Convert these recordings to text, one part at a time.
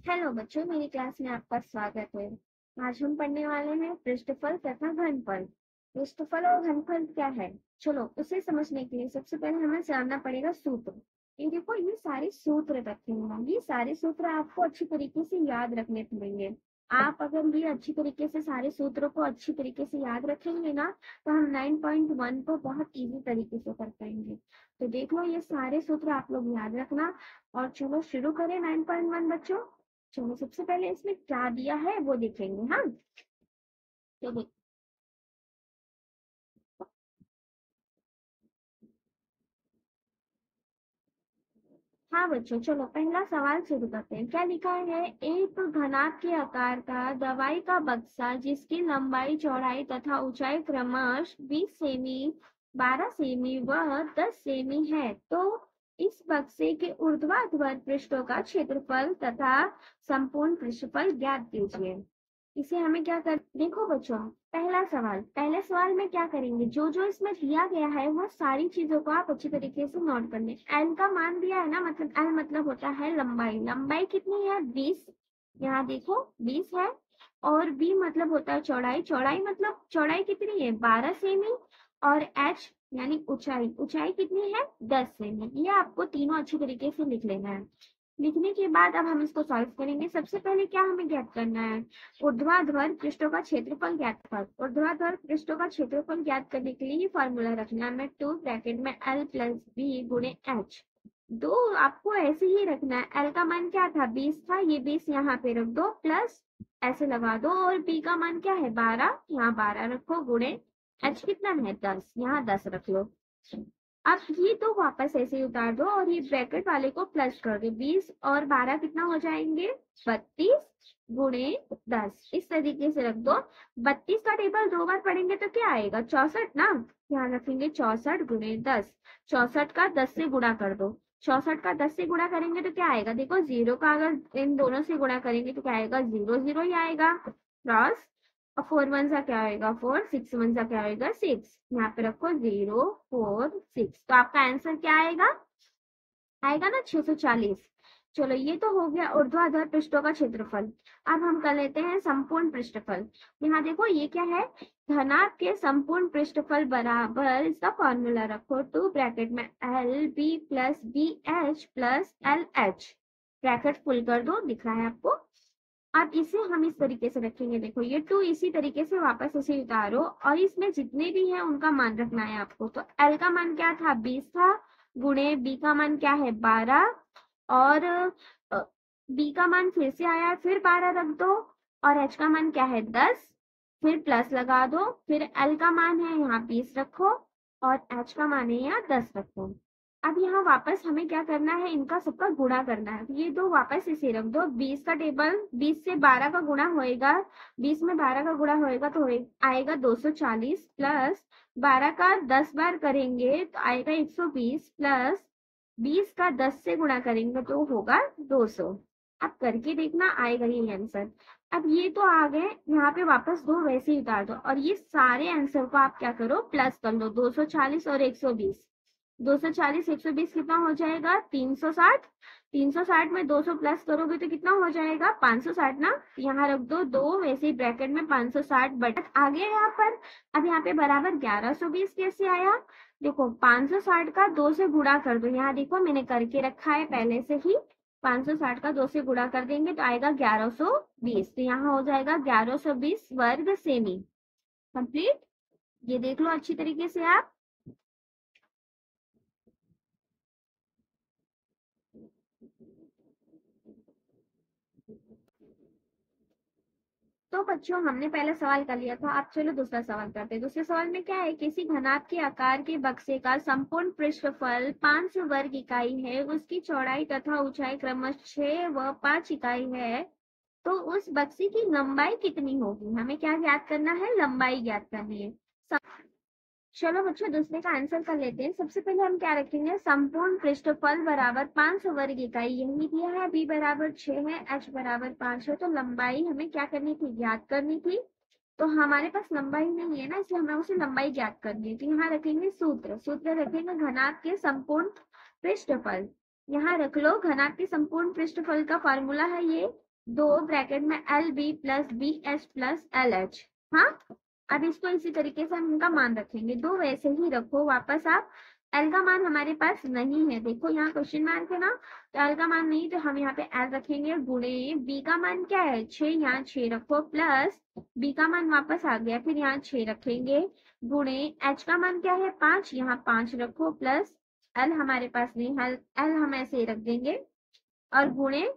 Hello बच्चों, मेरी class में आपका स्वागत है। आज हम पढ़ने वाले हैं पृष्ठफल तथा घनफल। पृष्ठफल और घनफल क्या है? चलो उसे समझने के लिए सबसे पहले हमें जानना पड़ेगा सूत्र। ये देखो, ये सारे सूत्र रखे हुए हैं। ये सारे सूत्र आपको अच्छी तरीके से याद रखने पड़ेंगे। आप अगर ये अच्छी तरीके से सारे सूत्रों को अच्छी तरीके से याद रखेंगे ना, तो हम 9.1 को बहुत इजी तरीके से कर पाएंगे। तो देख लो, ये सारे सूत्र आप लोग याद रखना। और चलो शुरू करें 9.1 बच्चों। चलो सबसे पहले इसमें क्या दिया है वो देखेंगे। हाँ, तो हाँ बच्चों, चलो पहला सवाल शुरू करते हैं। क्या लिखा है? एक घनाभ के आकार का दवाई का बक्सा जिसकी लंबाई चौड़ाई तथा ऊंचाई क्रमश 20 सेमी, 12 सेमी व 10 सेमी है, तो इस बक्से के ऊर्ध्वाधर पृष्ठों का क्षेत्रफल तथा संपूर्ण पृष्ठफल ज्ञात कीजिए। इसे हमें क्या कर, देखो बच्चों, पहले सवाल में क्या करेंगे, जो जो इसमें दिया गया है वो सारी चीजों को आप अच्छी तरीके से नोट कर लें। एल का मान दिया है ना, मतलब एल मतलब होता है लंबाई। लंबाई कितनी है? 20। यहाँ देखो 20 है। और बी मतलब होता है चौड़ाई। चौड़ाई मतलब चौड़ाई कितनी है? 12 सेमी। और एच यानी ऊंचाई, ऊंचाई कितनी है? 10 सेमी। ये आपको तीनों अच्छी तरीके से लिख लेना है। लिखने के बाद अब हम इसको सॉल्व करेंगे। सबसे पहले क्या हमें ज्ञात करना है? ऊर्ध्वाधर पृष्ठों का क्षेत्रफल ज्ञात कर। ऊर्ध्वाधर पृष्ठों का क्षेत्रफल ज्ञात करने के लिए ये फॉर्मूला रखना है। मैं 2 ब्रैकेट में एल प्लस बी गुणे एच। दो आपको ऐसे ही रखना है। एल का मान क्या था? 20 था। ये 20 यहाँ पे रख दो, प्लस ऐसे लगा दो। और बी का मान क्या है? 12, यहाँ 12 रखो, गुणे एच कितना है? 10, यहाँ 10 रख लो। अब ये तो वापस ऐसे ही उतार दो और ये ब्रैकेट वाले को प्लस कर दो। 20 और 12 कितना हो जाएंगे? 32 गुणे 10, इस तरीके से रख दो। 32 का टेबल 2 बार पढ़ेंगे तो क्या आएगा? 64 ना। ध्यान रखेंगे 64 गुणे 10। 64 का 10 से गुणा कर दो। 64 का 10 से गुणा करेंगे तो क्या आएगा? देखो, जीरो का अगर इन दोनों से गुणा करेंगे तो क्या आएगा? 0 0 ही आएगा। क्रॉस। और 4 वन सा क्या आएगा? 4। 6 वन सा क्या आएगा? 6। यहाँ पे रखो 0 4 6। तो आपका आंसर क्या आएगा? आएगा ना 640। चलो ये तो हो गया ऊर्ध्वाधर पृष्ठों का क्षेत्रफल। अब हम कर लेते हैं संपूर्ण पृष्ठफल। यहाँ देखो ये क्या है? घनाभ के संपूर्ण पृष्ठफल बराबर, इसका फॉर्मूला रखो 2 ब्रैकेट में L B plus B H plus L H. Bracket full कर दो, दिख रहा है आपको। अब इसे हम इस तरीके से रखेंगे। देखो ये 2 इसी तरीके से वापस इसे उतारो और इसमें जितने भी हैं उनका मान रखना है आपको। तो एल का मान क्या था? 20 था। गुणे बी का मान क्या है? 12। और बी का मान फिर से आया, फिर 12 रख दो। और एच का मान क्या है? 10। फिर प्लस लगा दो। फिर एल का मान है यहाँ 20 रखो। और एच का मान है यहाँ 10 रखो। अब यहाँ वापस हमें क्या करना है? इनका सबका गुणा करना है। तो ये दो वापस इसे रख दो। 20 का टेबल 20 से 12 का गुणा होएगा। 20 में 12 का गुणा होएगा तो आएगा 240, प्लस 12 का 10 बार करेंगे तो आएगा 120, प्लस 20 का 10 से गुणा करेंगे तो होगा 200। अब करके देखना, आएगा ये आंसर। अब ये तो आ गए, यहाँ पे वापस दो वैसे ही उतार दो और ये सारे आंसर को आप क्या करो? प्लस कर लो। 240 और 120। 240 120 कितना हो जाएगा? 360। 360 में 200 प्लस करोगे तो कितना हो जाएगा? 560 ना। यहाँ रख दो दो वैसे ही ब्रैकेट में 560 बट आगे यहाँ पर। अब यहाँ पे बराबर 1120 कैसे आया? देखो 560 का 2 से गुणा कर दो। यहाँ देखो मैंने करके रखा है पहले से ही। 560 का 2 से गुणा कर देंगे तो आएगा 1120। तो यहाँ हो जाएगा 1120 वर्ग सेमी। कंप्लीट। ये देख लो अच्छी तरीके से आप। तो बच्चों, हमने पहला सवाल कर लिया था। अब चलो दूसरा सवाल करते हैं। दूसरे सवाल में क्या है? किसी घनाभ के आकार के बक्से का संपूर्ण पृष्ठफल 5 वर्ग इकाई है, उसकी चौड़ाई तथा ऊंचाई क्रमश 6 व 5 इकाई है, तो उस बक्से की लंबाई कितनी होगी? हमें क्या ज्ञात करना है? लंबाई ज्ञात करनी है। चलो बच्चों, दूसरे का आंसर कर लेते हैं। सबसे पहले हम क्या रखेंगे? संपूर्ण पृष्ठफल बराबर 5 वर्ग इकाई, यही दिया है। बी बराबर 6 है, एच बराबर 5 है। तो लंबाई हमें क्या करनी थी? ज्ञात करनी थी। तो हमारे पास लंबाई नहीं है ना, इसलिए हमें उसे लंबाई ज्ञात करनी है। तो यहाँ रखेंगे सूत्र। सूत्र रखेंगे घनाभ के संपूर्ण पृष्ठफल। यहाँ रख लो, घनाभ के संपूर्ण पृष्ठफल का फॉर्मूला है ये दो ब्रैकेट में L B plus B H plus L H. हाँ, अब इसको इसी तरीके से हम इनका मान रखेंगे, दो वैसे ही रखो वापस आप। एल का मान हमारे पास नहीं है, देखो यहाँ क्वेश्चन मार्क है ना, तो एल का मान नहीं, तो हम यहाँ पे एल रखेंगे गुणे बी का मान क्या है 6, यहाँ 6 रखो प्लस बी का मान वापस आ गया, फिर यहाँ 6 रखेंगे गुणे एच का मान क्या है 5, यहाँ 5 रखो प्लस एल हमारे पास नहीं है, एल हम ऐसे ही रख देंगे और गुणे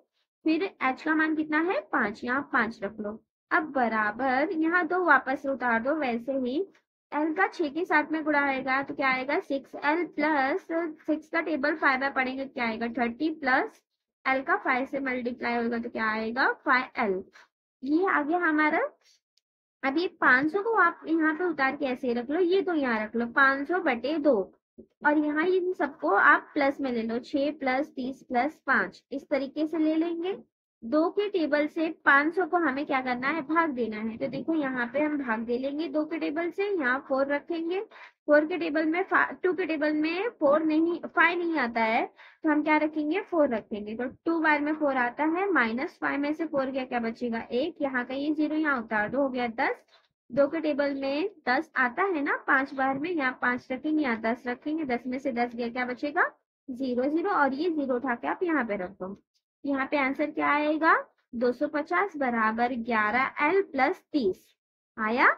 फिर एच का मान कितना है 5, यहाँ 5 रख लो। अब बराबर यहाँ दो वापस उतार दो, वैसे ही एल का 6 के साथ में गुणा आएगा तो क्या आएगा 6l प्लस 6 का टेबल 5 में पढ़ेंगे क्या आएगा 30 प्लस एल का 5 से मल्टीप्लाई होगा तो क्या आएगा 5l। ये आ गया हमारा। अब ये 500 को आप यहाँ पे उतार के ऐसे रख लो, ये तो यहाँ रख लो 500 बटे 2, और यहाँ इन सबको आप प्लस में ले लो 6 प्लस 30 प्लस 5, इस तरीके से ले लेंगे। 2 के टेबल से 500 को हमें क्या करना है भाग देना है, तो देखो यहाँ पे हम भाग दे लेंगे 2 के टेबल से, यहाँ 4 रखेंगे, 4 के टेबल में 2 के टेबल में 4 नहीं 5 नहीं आता है, तो हम क्या रखेंगे 4 रखेंगे, तो 2 बार में 4 आता है, -5 में से 4 गया क्या बचेगा 1, यहाँ का ये 0 यहाँ उतार दो, हो गया 10। 2 के टेबल में 10 आता है ना 5 बार में, यहाँ 5 रखेंगे यहाँ 10 रखेंगे, 10 में से 10 गया क्या बचेगा 0 0, और ये 0 उठा के आप यहाँ पे रख दो। यहाँ पे आंसर क्या आएगा 250 बराबर 11l प्लस 30 आया।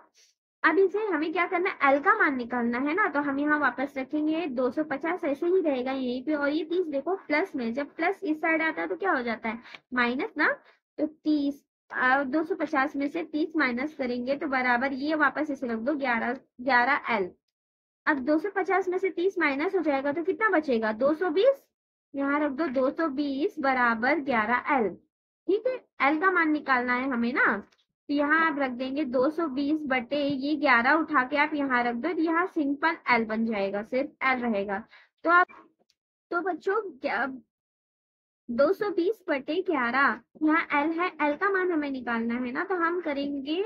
अब इसे हमें क्या करना है एल का मान निकालना है ना, तो हम यहाँ वापस रखेंगे 250 ऐसे ही रहेगा यहीं पे, और ये 30 देखो प्लस में, जब प्लस इस साइड आता है तो क्या हो जाता है माइनस ना, तो 30 250 में से 30 माइनस करेंगे तो बराबर ये वापस इसे रख दो 11l। अब 250 में से 30 माइनस हो जाएगा तो कितना बचेगा 220, यहाँ रख दो 220 बराबर 11l। ठीक है, एल का मान निकालना है हमें ना, तो यहाँ आप रख देंगे 220 बटे ये 11 उठा के आप यहाँ रख दो, यहाँ सिंपल एल बन जाएगा, सिर्फ एल रहेगा। तो आप तो बच्चों 220 बटे 11 यहाँ एल है, एल का मान हमें निकालना है ना, तो हम करेंगे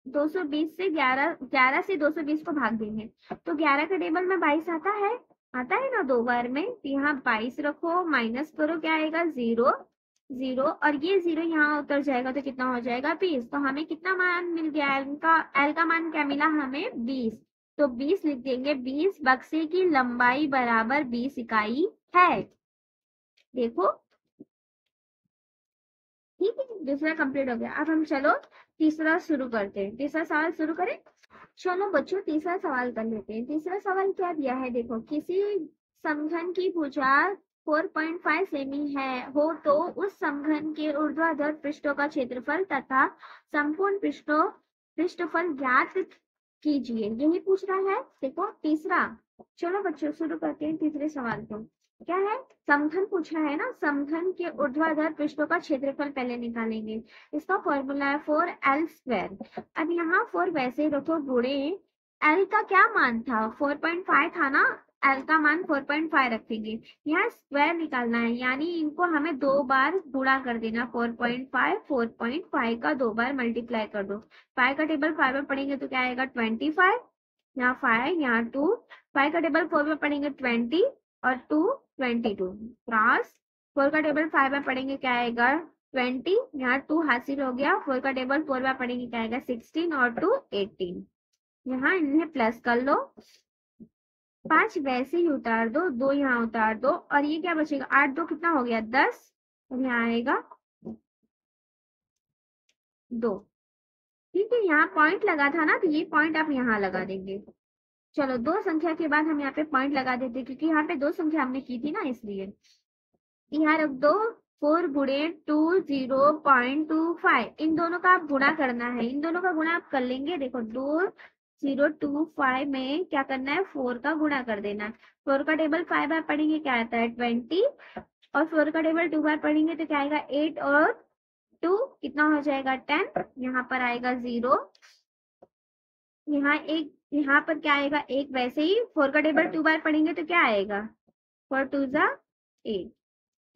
220 से 11 से 220 को भाग देंगे, तो 11 का टेबल में 22 आता है ना 2 बार में, तो यहाँ 22 रखो माइनस करो क्या आएगा 0 0, और ये 0 यहाँ उतर जाएगा तो कितना हो जाएगा 20, तो हमें कितना मान मिल गया एल का मान क्या मिला हमें 20, तो 20 लिख देंगे, 20 बक्से की लंबाई बराबर 20 इकाई है। देखो ठीक है, दूसरा कंप्लीट हो गया। अब हम चलो तीसरा शुरू करते हैं, तीसरा सवाल शुरू करें। चलो बच्चों तीसरा सवाल कर लेते हैं। तीसरा सवाल क्या दिया है, देखो किसी समघन की भुजा 4.5 सेमी है हो तो उस समघन के ऊर्ध्वाधर पृष्ठों का क्षेत्रफल तथा संपूर्ण पृष्ठफल ज्ञात कीजिए, यही पूछ रहा है। देखो तीसरा, चलो बच्चों शुरू करते हैं तीसरे सवाल को। क्या है, समघन पूछा है ना, समघन के ऊर्ध्वाधर पृष्ठों का क्षेत्रफल पहले निकालेंगे, इसका फॉर्मूला है 4l²। अब यहाँ 4 वैसे ही रखो गुणे l का क्या मान था 4.5 था ना, l का मान 4.5 रखेंगे, यहाँ स्क्वायर निकालना है, यानी इनको हमें 2 बार गुणा कर देना, 4.5 का 2 बार मल्टीप्लाई कर दो, 5 का टेबल 5 में पढ़ेंगे तो क्या आएगा 25, यहाँ 5 यहाँ 2, 5 का टेबल 4 में पढ़ेंगे 20 और 2 22 क्रॉस, 4 का टेबल 5 में पढ़ेंगे क्या आएगा 20, यहाँ 2 हासिल हो गया, 4 का टेबल 4 में पढ़ेंगे क्या आएगा 16 और 2 18, यहाँ इन्हें प्लस कर लो, 5 वैसे ही उतार दो, 2 यहाँ उतार दो, और ये क्या बचेगा 8 2 कितना हो गया 10, और यहाँ आएगा 2। ठीक है, यहाँ पॉइंट लगा था ना, तो ये पॉइंट आप यहाँ लगा देंगे। चलो 2 संख्या के बाद हम यहाँ पे पॉइंट लगा देते हैं, क्योंकि यहाँ पे 2 संख्या हमने की थी ना, इसलिए यहाँ रख दो 4 गुणे 2 0.25, इन दोनों का आप गुणा करना है, इन दोनों का गुणा आप कर लेंगे। देखो 2025 में क्या करना है 4 का गुणा कर देना, 4 का टेबल 5 बार पढ़ेंगे क्या आता है 20, और 4 का टेबल 2 बार पढ़ेंगे तो क्या आएगा 8 और 2 कितना हो जाएगा 10, यहाँ पर आएगा 0, यहाँ पर क्या आएगा 1, वैसे ही 4 का टेबल 2 बार पढ़ेंगे तो क्या आएगा 4 2 8,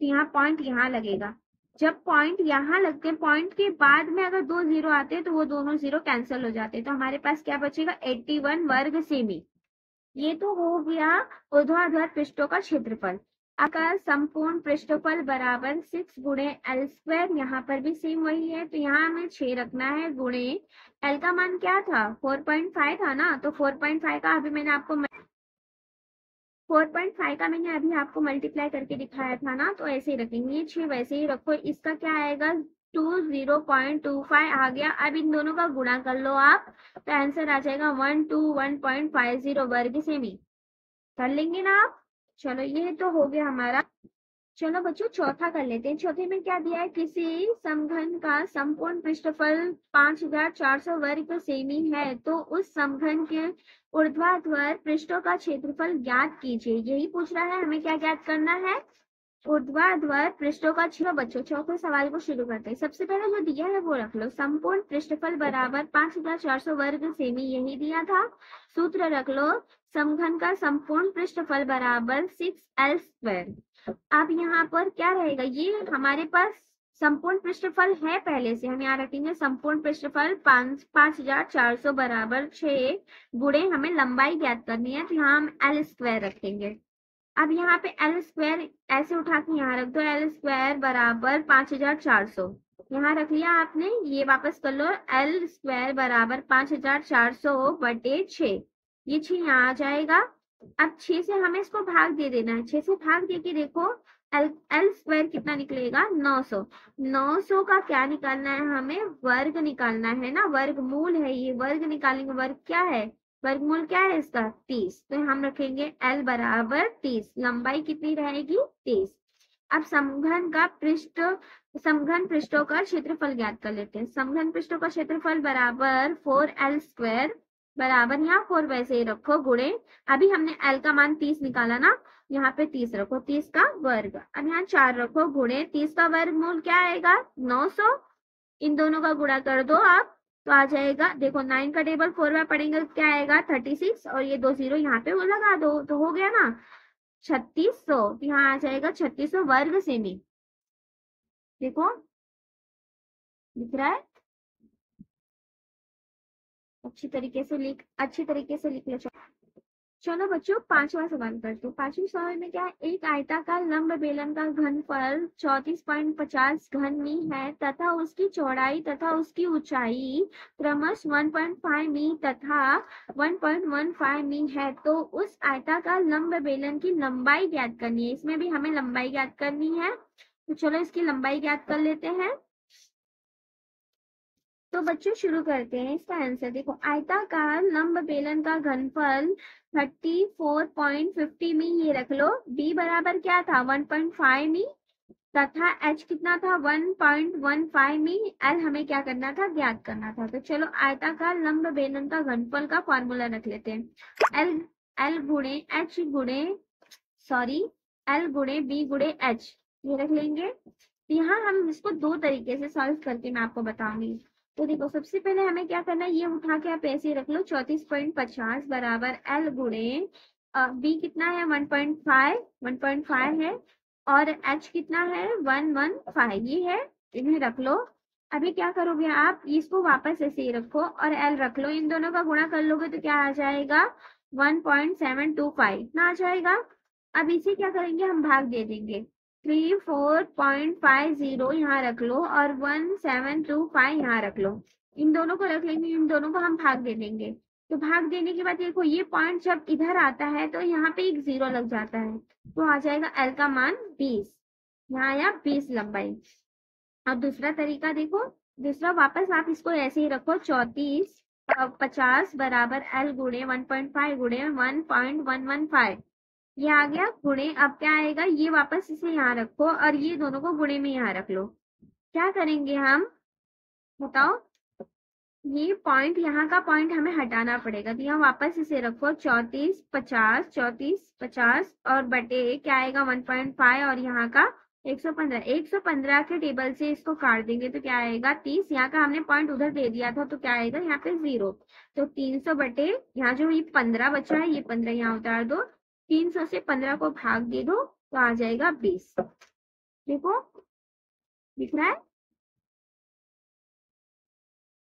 तो यहाँ पॉइंट यहाँ लगेगा। जब पॉइंट यहाँ लगते हैं, पॉइंट के बाद में अगर 2 0 आते हैं तो वो दोनों 0 कैंसिल हो जाते हैं, तो हमारे पास क्या बचेगा 81 वर्ग सेमी। ये तो हो गया ऊर्ध्वाधर पृष्ठों का क्षेत्रफल। आकार संपूर्ण पृष्ठफल बराबर 6 गुणे एल स्क्वायर। यहाँ पर भी सेम वही है, तो यहाँ हमें 6 रखना है गुणे एल का मान क्या था 4.5 था ना, तो 4.5 का अभी मैंने आपको 4.5 का मैंने अभी आपको मल्टीप्लाई करके दिखाया था ना, तो ऐसे ही रखेंगे। ये 6 वैसे ही रखो। इसका क्या आएगा 20.25 आ गया। अब इन दोनों का गुणा कर लो आप, तो आंसर आ जाएगा 121.50 वर्ग सेमी। कर लेंगे ना आप। चलो ये तो हो गया हमारा। चलो बच्चों चौथा कर लेते हैं। चौथे में क्या दिया है, किसी समघन का संपूर्ण पृष्ठफल 5400 वर्ग सेमी है, तो उस समघन के ऊर्ध्वाधर पृष्ठों का क्षेत्रफल ज्ञात कीजिए। यही पूछ रहा है हमें, क्या ज्ञात करना है, ऊर्ध्वाधर पृष्ठों का। चलो बच्चों चौथे सवाल को शुरू करते हैं। सबसे पहले जो दिया है वो रख लो, संपूर्ण पृष्ठफल बराबर 5400 वर्ग सेमी, यही दिया था। सूत्र रख लो, समघन का संपूर्ण पृष्ठफल बराबर 6l स्क्वायर। अब यहाँ पर क्या रहेगा, ये हमारे पास संपूर्ण पृष्ठफल है पहले से, हम यहाँ रखेंगे संपूर्ण पृष्ठफल 5400 बराबर 6 गुणे हमें लंबाई ज्ञात करनी है, तो यहाँ हम एल स्क्वायर रखेंगे। अब यहाँ पे एल स्क्वायर ऐसे उठा के यहाँ रख दो, एल स्क्वायर बराबर 5400 यहाँ रख लिया आपने। ये वापस कर लो, एल स्क्वायर बराबर 5400 बटे 6, ये 6 यहाँ आ जाएगा। अब 6 से हमें इसको भाग दे देना है। 6 से भाग दे के देखो एल स्क्वायर कितना निकलेगा 900। 900 का क्या निकालना है हमें, वर्ग निकालना है ना, वर्गमूल है ये, वर्ग निकालेंगे। वर्ग क्या है, वर्गमूल क्या है इसका 30, तो हम रखेंगे एल बराबर 30। लंबाई कितनी रहेगी 30। अब समघन पृष्ठों का क्षेत्रफल ज्ञात कर लेते हैं। समघन पृष्ठों का क्षेत्रफल बराबर 4l स्क्वायर बराबर, यहाँ 4 वैसे ही रखो गुणे, अभी हमने l का मान 30 निकाला ना, यहाँ पे 30 रखो, 30 का वर्ग। अब यहाँ 4 रखो गुणे 30 का वर्गमूल क्या आएगा 900। इन दोनों का गुणा कर दो आप, तो आ जाएगा, देखो 9 का टेबल 4 में पढ़ेंगे तो क्या आएगा 36, और ये 2 0 यहाँ पे वो लगा दो, तो हो गया ना 3600। यहाँ आ जाएगा 3600 वर्ग सेमी। देखो दिख रहा है, अच्छी तरीके से लिख लो। चलो बच्चों पांचवा सवाल करते हैं। पांचवें सवाल में क्या है, एक आयताकार लंब बेलन का घनफल 34.50 घन मी है तथा उसकी चौड़ाई तथा उसकी ऊंचाई क्रमशः 1.5 मी तथा 1.15 मी है, तो उस आयताकार लंब बेलन की लंबाई ज्ञात करनी है। इसमें भी हमें लंबाई ज्ञात करनी है, तो चलो इसकी लंबाई ज्ञात कर लेते हैं। तो बच्चों शुरू करते हैं। इसका आंसर देखो, आयताकार लंब बेलन का घनफल 34.50 मी, ये रख लो। बी बराबर क्या था 1.5 मी तथा एच कितना था 1.15 मी। एल हमें क्या करना था, ज्ञात करना था। तो चलो आयताकार लंब बेलन का घनफल का फॉर्मूला रख लेते हैं। एल एल गुणे एच गुणे सॉरी एल गुणे बी गुणे एच, ये रख लेंगे। यहाँ हम इसको दो तरीके से सॉल्व करके मैं आपको बताऊंगी। तो देखो सबसे पहले हमें क्या करना है, ये उठा के आप ऐसे रख लो 34.50 बराबर एल गुणे बी कितना है 1.5 है, और एच कितना है 115 ये है, इन्हें रख लो। अभी क्या करोगे आप, इसको वापस ऐसे ही रखो और एल रख लो। इन दोनों का गुणा कर लोगे तो क्या आ जाएगा 1.725 ना आ जाएगा। अब इसे क्या करेंगे, हम भाग दे देंगे। 34.50 यहाँ रख लो और 1725 यहाँ रख लो। इन दोनों को रख लेंगे, इन दोनों को हम भाग दे देंगे। तो भाग देने के बाद देखो ये पॉइंट जब इधर आता है तो यहाँ पे एक 0 लग जाता है, तो आ जाएगा एल का मान 20। यहाँ आया 20 लंबाई। अब दूसरा तरीका देखो, दूसरा वापस आप इसको ऐसे ही रखो 34.50 बराबर एल गुणे 1.5 गुणे 1.115, ये आ गया गुणे। अब क्या आएगा, ये वापस इसे यहाँ रखो और ये दोनों को गुणे में यहाँ रख लो। क्या करेंगे हम बताओ, ये पॉइंट यहाँ का पॉइंट हमें हटाना पड़ेगा, तो यहाँ वापस इसे रखो 34.50 और बटे क्या आएगा 1.5 और यहाँ का 115 के टेबल से इसको काट देंगे तो क्या आएगा 30। यहाँ का हमने पॉइंट उधर दे दिया था, तो क्या आएगा यहाँ पे 0, तो 300 बटे यहाँ जो ये 15 बचा है, ये 15 यहाँ उतार दो, 300 से 15 को भाग दे दो तो आ जाएगा 20। देखो दिख रहा है,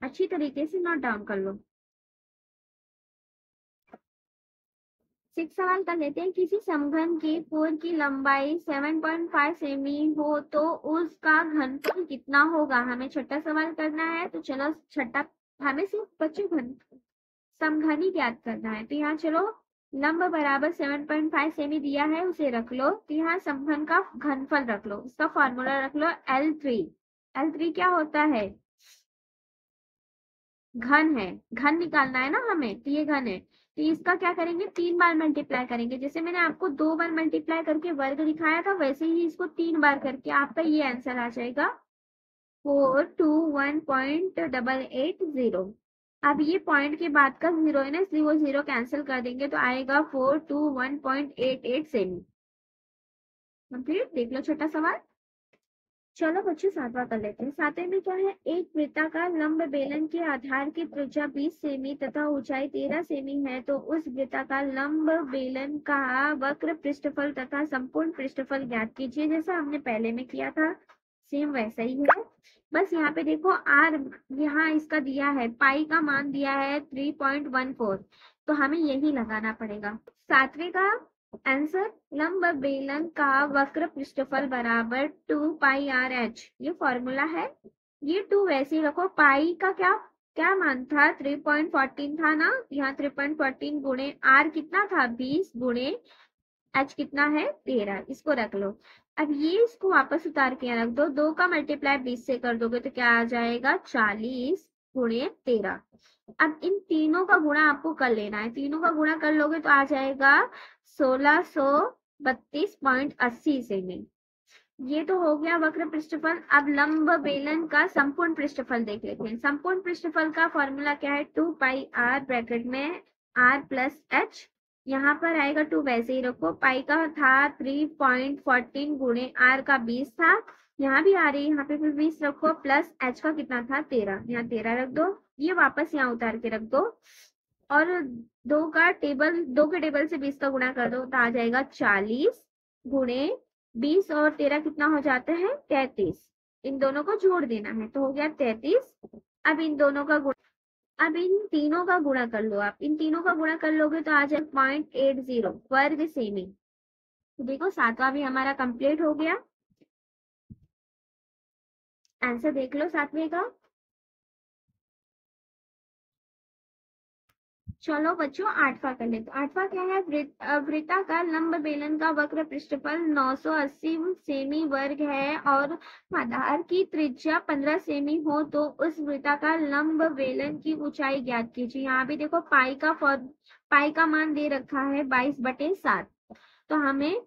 अच्छी तरीके से नोट डाउन कर लो। सिक्स सवाल कर लेते हैं। किसी समघन की कोर की लंबाई 7.5 सेमी हो तो उसका घनफल कितना होगा। हमें छठा सवाल करना है, तो चलो छठा, हमें सिर्फ बच्चों घन समघनी ज्ञात करना है। तो यहाँ चलो लंब बराबर 7.5 सेमी दिया है, उसे रख लो। तो यहाँ समघन का घनफल रख लो, उसका फॉर्मूला रख लो L3। L3 क्या होता है, घन है, घन निकालना है ना हमें, तो ये घन है। तो इसका क्या करेंगे, 3 बार मल्टीप्लाई करेंगे। जैसे मैंने आपको 2 बार मल्टीप्लाई करके वर्ग दिखाया था, वैसे ही इसको 3 बार करके आपका ये आंसर आ जाएगा 421.880। अब ये पॉइंट के बाद का जीरो है ना, इसलिए वो जीरो कैंसिल कर देंगे, तो आएगा 421.88 सेमी। कंप्लीट। देख लो छोटा सवाल। चलो बच्चों सातवां कर लेते हैं। सातवें में क्या है, एक वृत्ताकार लंब बेलन के आधार की त्रिज्या 20 सेमी तथा ऊंचाई 13 सेमी है, तो उस वृत्ताकार लंब बेलन का वक्र पृष्ठफल तथा संपूर्ण पृष्ठफल ज्ञात कीजिए। जैसा हमने पहले में किया था, सेम वैसा ही है। बस यहाँ पे देखो आर, यहाँ इसका दिया है, पाई का मान दिया है 3.14, तो हमें यही लगाना पड़ेगा। सातवें का आंसर, लंब बेलन का वक्र पृष्ठफल बराबर 2πRh, ये फॉर्मूला है। ये 2 वैसे ही रखो। पाई का क्या क्या मान था, 3.14 था ना, यहाँ 3.14 गुणे आर कितना था 20 गुणे h कितना है 13, इसको रख लो। अब ये इसको वापस उतार के रख दो, 2 का मल्टीप्लाई 20 से कर दोगे तो क्या आ जाएगा 40 गुणे 13। अब इन तीनों का गुणा आपको कर लेना है, तीनों का गुणा कर लोगे तो आ जाएगा 1632.80 सेमी। ये तो हो गया वक्र पृष्ठफल। अब लंब बेलन का संपूर्ण पृष्ठफल देख लेते हैं। संपूर्ण पृष्ठफल का फॉर्मूला क्या है, 2πr ब्रैकेट में r प्लस h, यहाँ पर आएगा 2 वैसे ही रखो। पाई का था 3.14 गुणे r का 20 था, यहाँ भी आ रही है, यहाँ पे भी 20 रखो, प्लस h का कितना था 13, यहाँ 13 रख दो। ये वापस यहाँ उतार के रख दो, और 2 के टेबल से 20 का गुणा कर दो, तो आ जाएगा 40 गुणे 20 और 13 कितना हो जाता है 33। इन दोनों को जोड़ देना है, तो हो गया 33। अब इन दोनों का गुणा, अब इन तीनों का गुणा कर लो। आप इन तीनों का गुणा कर लोगे तो आ जाए 0.80 वर्ग सेमी। तो देखो सातवां भी हमारा कंप्लीट हो गया। आंसर देख लो सातवें का। चलो बच्चों आठवां कर लेते। आठवां क्या है, वृत्ताकार लंब बेलन का वक्र पृष्ठफल 980 सेमी वर्ग है और आधार की त्रिज्या 15 सेमी हो, तो उस वृत्ताकार लंब बेलन की ऊंचाई ज्ञात कीजिए। यहाँ भी देखो पाई का मान दे रखा है 22/7। तो हमें,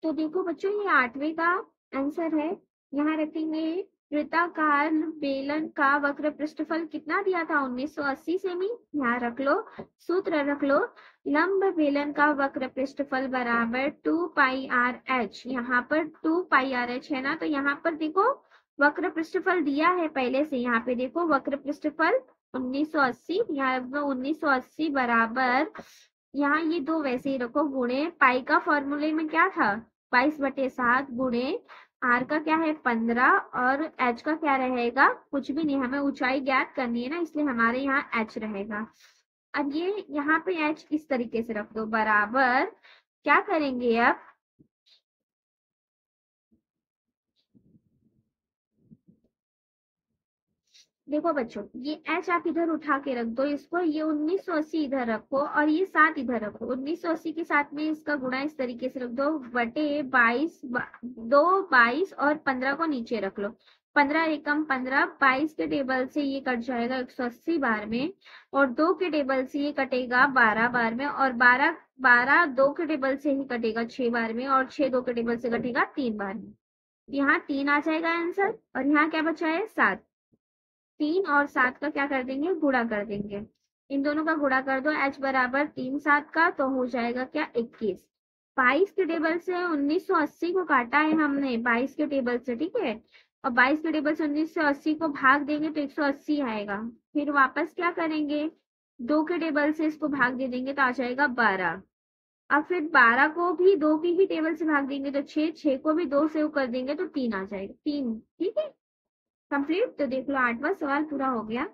तो देखो बच्चों ये आठवें का आंसर है। यहाँ रखेंगे वृत्ताकार बेलन का वक्र पृष्ठफल कितना दिया था 1980 सेमी, यहाँ रख लो। सूत्र रख लो, लंब बेलन का वक्र पृष्ठफल बराबर 2πRh। यहाँ पर 2πRh है ना, तो यहाँ पर देखो वक्र पृष्ठफल दिया है पहले से। यहाँ पे देखो वक्र पृष्ठफल 1980, यहाँ रख दो 1980 बराबर, यहाँ ये 2 वैसे ही रखो, गुणे पाई का फॉर्मूले में क्या था 22/7 गुणे आर का क्या है 15 और एच का क्या रहेगा कुछ भी नहीं, हमें ऊंचाई ज्ञात करनी है ना, इसलिए हमारे यहाँ एच रहेगा। अब ये यहाँ पे एच इस तरीके से रख दो, बराबर क्या करेंगे अब, देखो बच्चों ये एच आप इधर उठा के रख दो इसको, ये 1980 इधर रखो और ये 7 इधर रखो। 1980 के साथ में इसका गुणा इस तरीके से रख दो, बटे 22, 2 22 और 15 को नीचे रख लो। 15 एकम 15, 22 के टेबल से ये कट जाएगा 180 बार में, और 2 के टेबल से ये कटेगा 12 बार में, और 12 2 के टेबल से ही कटेगा 6 बार में, और 6 2 के टेबल से कटेगा 3 बार में। यहाँ 3 आ जाएगा आंसर, और यहाँ क्या बचा है 7। 3 और 7 का क्या कर देंगे, गुणा कर देंगे। इन दोनों का गुणा कर दो, h बराबर 3 7 का, तो हो जाएगा क्या 21। 22 के टेबल से 1980 को काटा है हमने 22 के टेबल से, ठीक है, और 22 के टेबल से 1980 को भाग देंगे तो 180 आएगा। फिर वापस क्या करेंगे, 2 के टेबल से इसको भाग दे देंगे तो आ जाएगा 12। अब फिर 12 को भी 2 की ही टेबल से भाग देंगे तो 6 को भी 2 से कर देंगे तो 3 आ जाएगा, 3, ठीक है कंप्लीट। तो देख लो आठवां सवाल पूरा हो गया।